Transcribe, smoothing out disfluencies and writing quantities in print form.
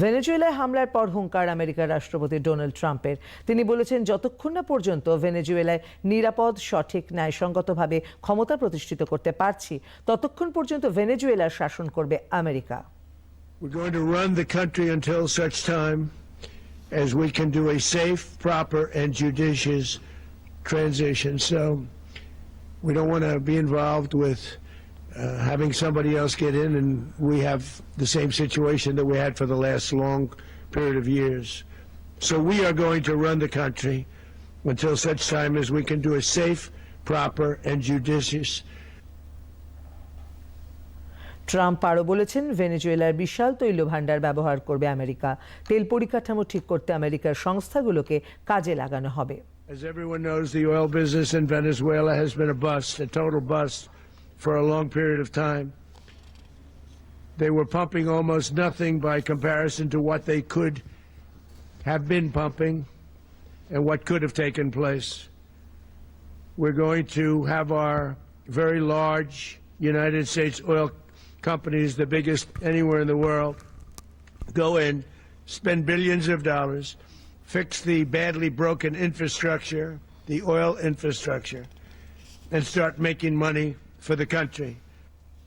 ভেনেজুয়েলায় হামলার পর হুঙ্কার আমেরিকার রাষ্ট্রপতি ডোনাল্ড ট্রাম্পের। তিনি বলেছেন, যতক্ষণ না পর্যন্ত ভেনেজুয়েলায় নিরাপদ, সঠিক, ন্যায়সঙ্গতভাবে ক্ষমতা প্রতিষ্ঠিত করতে পারছি, ততক্ষণ পর্যন্ত ভেনেজুয়েলার শাসন করবে America. We're going to run the country until such time as we can do a safe, proper, and judicious transition. So we don't want to be involved with having somebody else get in, and we have the same situation that we had for the last long period of years. So we are going to run the country until such time as we can do a safe, proper, and judicious. Trump আরও বলেছেন, ভেনেজুয়েলার বিশাল তৈল ভাণ্ডার ব্যবহার করবে America. তেল পরিকাঠামো ঠিক করতে আমেরিকার সংস্থাগুলোকে কাজে লাগানো হবে। As everyone knows, the oil business in Venezuela has been a bust, a total bust, for a long period of time. They were pumping almost nothing by comparison to what they could have been pumping and what could have taken place. We're going to have our very large United States oil companies, the biggest anywhere in the world, go in, spend billions of dollars, fix the badly broken infrastructure, the oil infrastructure, and start making money for the country.